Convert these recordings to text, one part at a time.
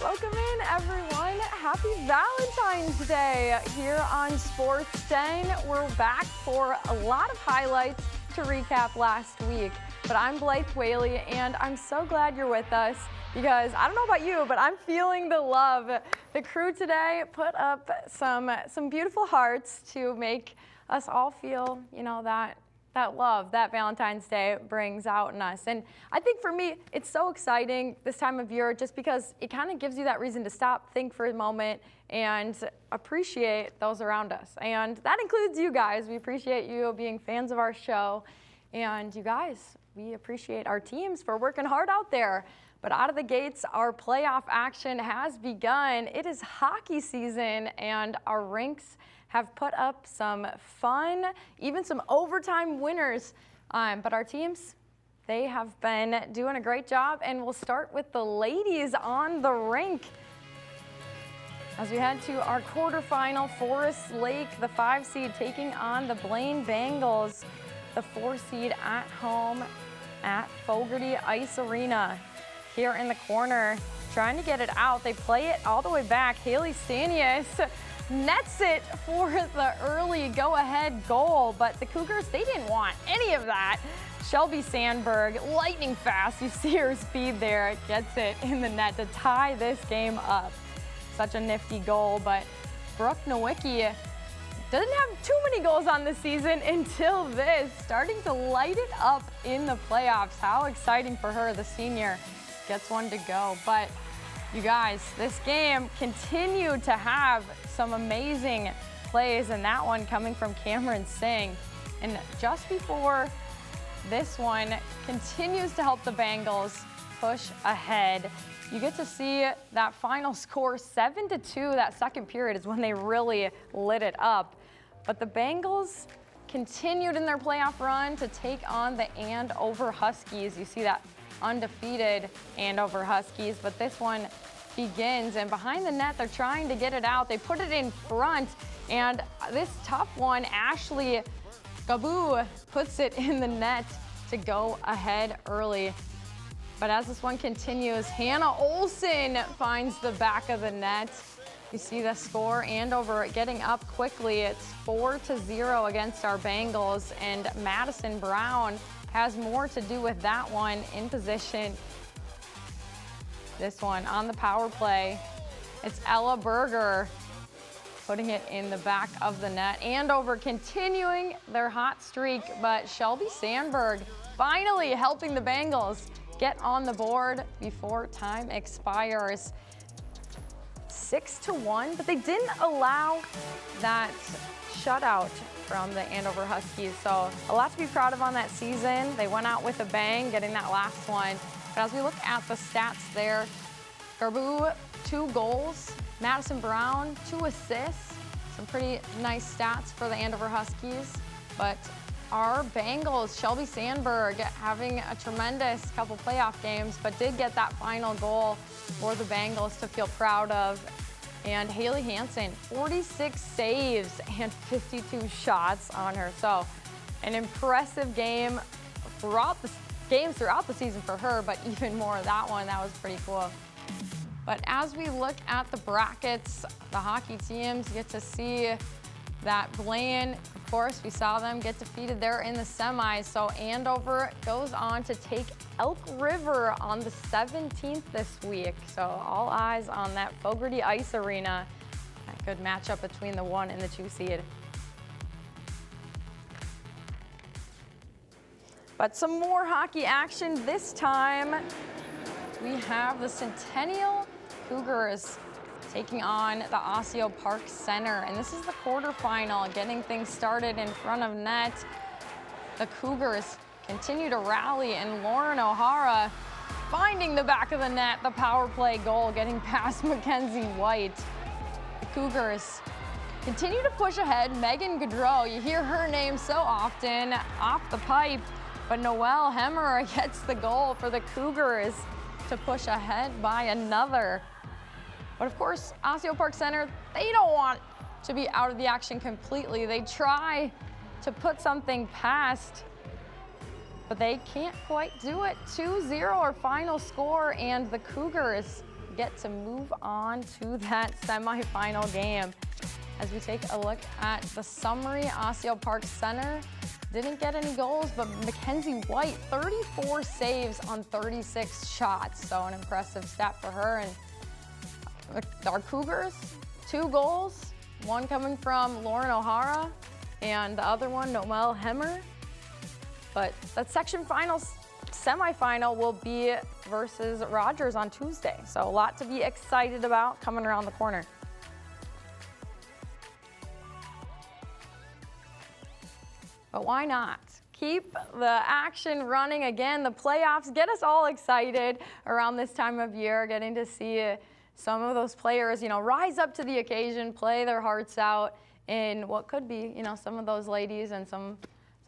Welcome in, everyone. Happy Valentine's Day here on Sports 10. We're back for a lot of highlights to recap last week. But I'm Blythe Whaley, and I'm so glad you're with us because I don't know about you, but I'm feeling the love. The crew today put up some beautiful hearts to make us all feel, that love that Valentine's Day brings out in us. And I think for me, it's so exciting this time of year just because it kind of gives you that reason to stop, think for a moment, and appreciate those around us. And that includes you guys. We appreciate you being fans of our show. And you guys, we appreciate our teams for working hard out there. But out of the gates, our playoff action has begun. It is hockey season, and our rinks have put up some fun, even some overtime winners. But our teams, they have been doing a great job, and we'll start with the ladies on the rink. As we head to our quarterfinal, Forest Lake, the 5 seed, taking on the Blaine Bengals, the 4 seed at home at Fogarty Ice Arena. Here in the corner, trying to get it out. They play it all the way back. Haley Stanius nets it for the early go-ahead goal, but the Cougars, they didn't want any of that. Shelby Sandberg, lightning fast. You see her speed there. Gets it in the net to tie this game up. Such a nifty goal, but Brooke Nowicki doesn't have too many goals on the season until this, starting to light it up in the playoffs. How exciting for her, the senior gets one to go. But you guys, this game continued to have some amazing plays, and that one coming from Cameron Singh. And just before this one continues to help the Bengals push ahead. You get to see that final score 7-2. That second period is when they really lit it up. But the Bengals continued in their playoff run to take on the Andover Huskies. You see that undefeated Andover Huskies, but this one begins, and behind the net, they're trying to get it out. They put it in front, and this tough one, Ashley Gaboo puts it in the net to go ahead early. But as this one continues, Hannah Olsen finds the back of the net. You see the score, Andover getting up quickly. It's 4-0 against our Bengals, and Madison Brown has more to do with that one in position. This one on the power play. It's Ella Berger putting it in the back of the net. Andover continuing their hot streak, but Shelby Sandberg finally helping the Bengals get on the board before time expires. 6-1, but they didn't allow that shutout from the Andover Huskies. So a lot to be proud of on that season. They went out with a bang, getting that last one. But as we look at the stats there, Garboo, 2 goals. Madison Brown, 2 assists. Some pretty nice stats for the Andover Huskies. But our Bengals, Shelby Sandberg, having a tremendous couple playoff games, but did get that final goal for the Bengals to feel proud of. And Haley Hansen, 46 saves and 52 shots on her. So an impressive game throughout the season for her, but even more that one, that was pretty cool. But as we look at the brackets, the hockey teams get to see that Blaine, of course, we saw them get defeated there in the semis. So Andover goes on to take Elk River on the 17th this week. So all eyes on that Fogarty Ice Arena. A good matchup between the 1 and the 2 seed. But some more hockey action this time. We have the Centennial Cougars taking on the Osseo Park Center. And this is the quarterfinal, getting things started in front of net. The Cougars continue to rally, and Lauren O'Hara finding the back of the net, the power play goal, getting past Mackenzie White. The Cougars continue to push ahead. Megan Gaudreau, you hear her name so often off the pipe, but Noelle Hemmerer gets the goal for the Cougars to push ahead by another. But of course, Osseo Park Center, they don't want to be out of the action completely. They try to put something past, but they can't quite do it. 2-0 our final score, and the Cougars get to move on to that semifinal game. As we take a look at the summary, Osseo Park Center didn't get any goals, but Mackenzie White, 34 saves on 36 shots. So an impressive stat for her. And our Cougars, 2 goals, one coming from Lauren O'Hara and the other one, Noelle Hemmer. But that section finals semifinal will be versus Rogers on Tuesday. So a lot to be excited about coming around the corner. But why not? Keep the action running again. The playoffs get us all excited around this time of year, getting to see some of those players, rise up to the occasion, play their hearts out in what could be, some of those ladies and some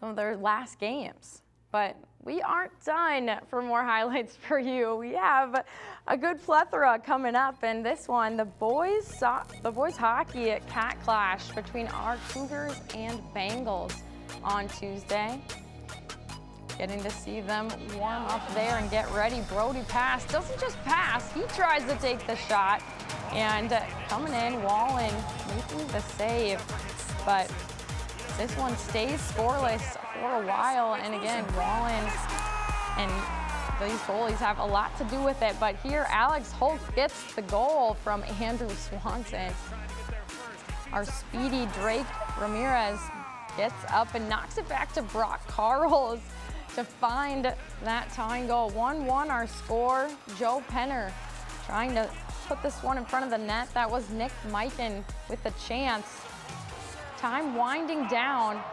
of their last games. But we aren't done for more highlights for you. We have a good plethora coming up, and this one, the boys hockey cat clash between our Cougars and Bengals on Tuesday. Getting to see them warm up there and get ready. Brody pass, doesn't just pass, he tries to take the shot. And coming in, Wallen making the save. But this one stays scoreless for a while. And again, Wallen and these goalies have a lot to do with it. But here, Alex Holt gets the goal from Andrew Swanson. Our speedy Drake Ramirez gets up and knocks it back to Brock Carls to find that tying goal. 1-1 our score. Joe Penner trying to put this one in front of the net. That was Nick Mikan with the chance. Time winding down,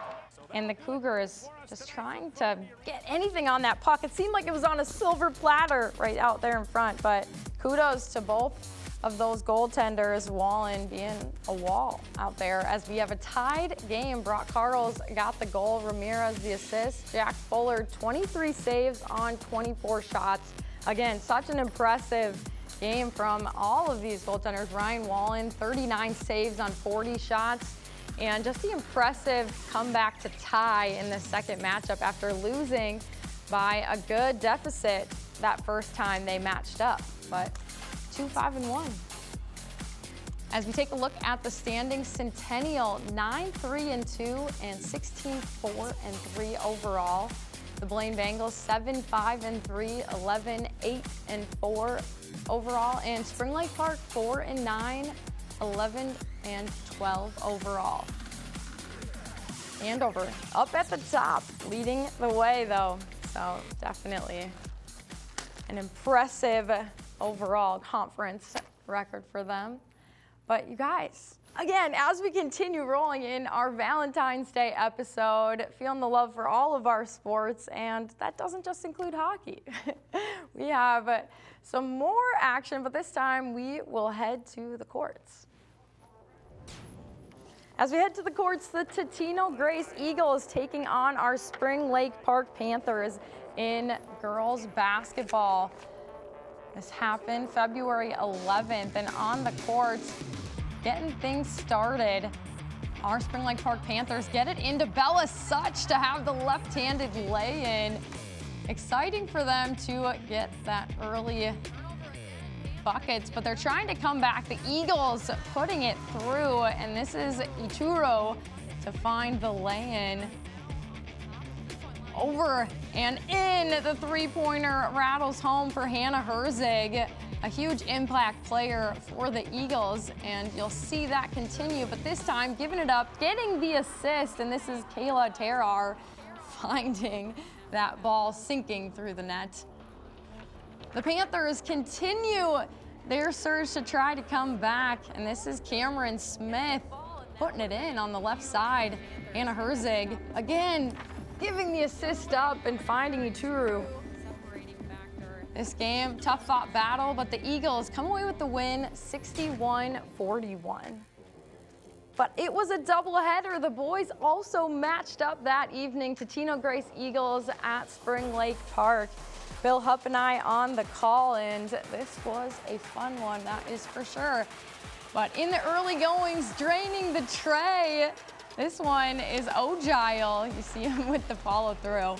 and the Cougars just trying to get anything on that puck. It seemed like it was on a silver platter right out there in front, but kudos to both of those goaltenders, Wallen being a wall out there. As we have a tied game, Brock Carls got the goal, Ramirez the assist, Jack Fuller 23 saves on 24 shots. Again, such an impressive game from all of these goaltenders. Ryan Wallen, 39 saves on 40 shots, and just the impressive comeback to tie in the second matchup after losing by a good deficit that first time they matched up. But 2-5-1. As we take a look at the standings, Centennial 9-3-2 and 16-4-3 overall. The Blaine Bengals 7-5-3, 11-8-4 overall, and Spring Lake Park 4-9, 11-12 overall. Andover up at the top, leading the way though, so definitely an impressive overall conference record for them. But you guys, again, as we continue rolling in our Valentine's Day episode, feeling the love for all of our sports, and that doesn't just include hockey. We have some more action, but this time we will head to the courts. As we head to the courts, the Totino Grace Eagles taking on our Spring Lake Park Panthers in girls basketball. This happened February 11th, and on the courts, getting things started, our Spring Lake Park Panthers get it into Bella Such to have the left-handed lay-in. Exciting for them to get that early buckets, but they're trying to come back. The Eagles putting it through, and this is Ituro to find the lay-in. Over and in, the three-pointer rattles home for Hannah Herzig, a huge impact player for the Eagles, and you'll see that continue, but this time giving it up, getting the assist, and this is Kayla Terrar finding that ball sinking through the net. The Panthers continue their surge to try to come back, and this is Cameron Smith putting it in on the left side. Hannah Herzig again giving the assist up and finding Ituru. This game, tough fought battle, but the Eagles come away with the win 61-41. But it was a doubleheader. The boys also matched up that evening. Totino Grace Eagles at Spring Lake Park. Bill Hupp and I on the call, and this was a fun one, that is for sure. But in the early goings, draining the tray, this one is Ogile. You see him with the follow through.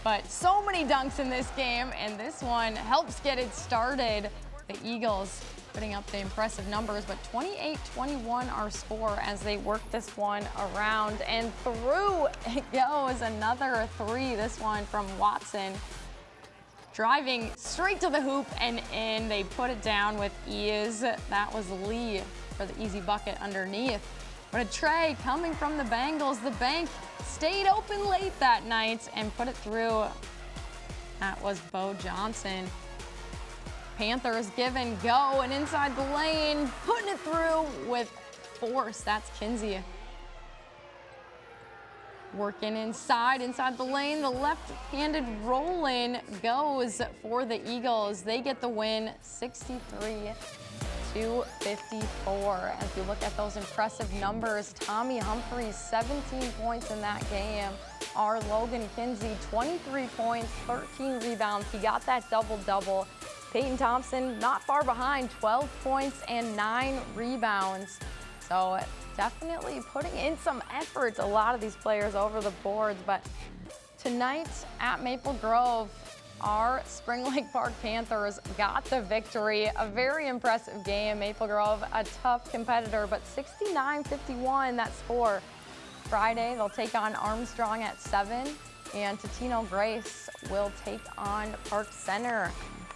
But so many dunks in this game, and this one helps get it started The Eagles putting up the impressive numbers, but 28-21 our score as they work this one around and through it goes. Another three, this one from Watson. Driving straight to the hoop and in. They put it down with ease. That was Lee for the easy bucket underneath. But a tray coming from the Bengals. The bank stayed open late that night and put it through. That was Bo Johnson. Panthers give and go and inside the lane, putting it through with force. That's Kinsey. Working inside the lane. The left-handed roll-in goes for the Eagles. They get the win 63-54. As we look at those impressive numbers, Tommy Humphries, 17 points in that game. Our Logan Kinsey, 23 points, 13 rebounds. He got that double-double. Peyton Thompson, not far behind, 12 points and 9 rebounds. So definitely putting in some effort, a lot of these players over the boards. But tonight at Maple Grove, our Spring Lake Park Panthers got the victory. A very impressive game. Maple Grove, a tough competitor, but 69-51 that score. Friday, they'll take on Armstrong at 7, and Totino Grace will take on Park Center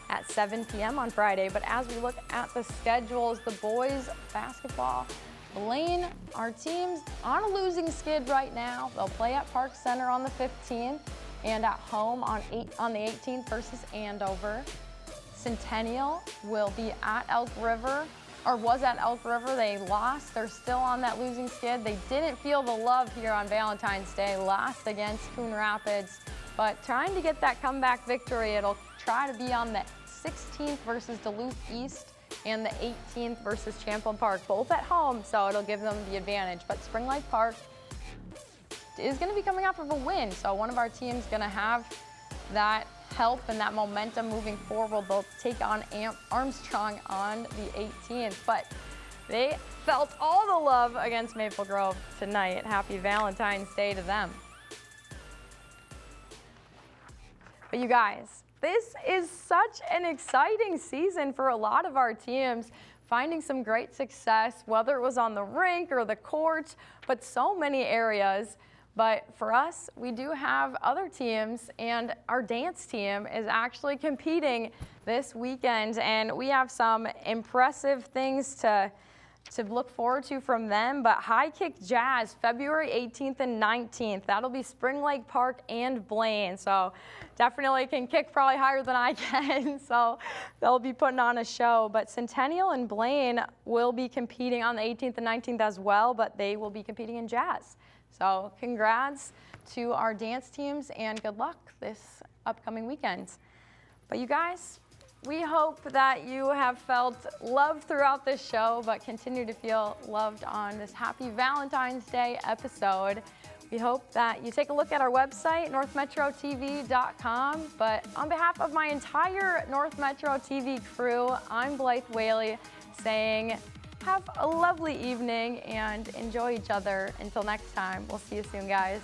at 7 p.m. on Friday. But as we look at the schedules, the boys basketball, Blaine, our team's on a losing skid right now. They'll play at Park Center on the 15th and at home on the 18th versus Andover. Centennial will be at Elk River, or was at Elk River. They lost. They're still on that losing skid. They didn't feel the love here on Valentine's Day. Lost against Coon Rapids, but trying to get that comeback victory. It'll try to be on the 16th versus Duluth East and the 18th versus Champlain Park, both at home, so it'll give them the advantage. But Spring Lake Park is going to be coming off of a win, so one of our teams going to have that help and that momentum moving forward. They'll take on Armstrong on the 18th, but they felt all the love against Maple Grove tonight. Happy Valentine's Day to them. But you guys, this is such an exciting season for a lot of our teams, finding some great success, whether it was on the rink or the court, but so many areas. But for us, we do have other teams, and our dance team is actually competing this weekend, and we have some impressive things to look forward to from them. But High Kick Jazz, February 18th and 19th. That'll be Spring Lake Park and Blaine. So definitely can kick probably higher than I can. So they'll be putting on a show. But Centennial and Blaine will be competing on the 18th and 19th as well, but they will be competing in jazz. So congrats to our dance teams and good luck this upcoming weekend. But you guys, we hope that you have felt love throughout this show, but continue to feel loved on this Happy Valentine's Day episode. We hope that you take a look at our website, northmetrotv.com. But on behalf of my entire North Metro TV crew, I'm Blythe Whaley saying have a lovely evening and enjoy each other. Until next time, we'll see you soon, guys.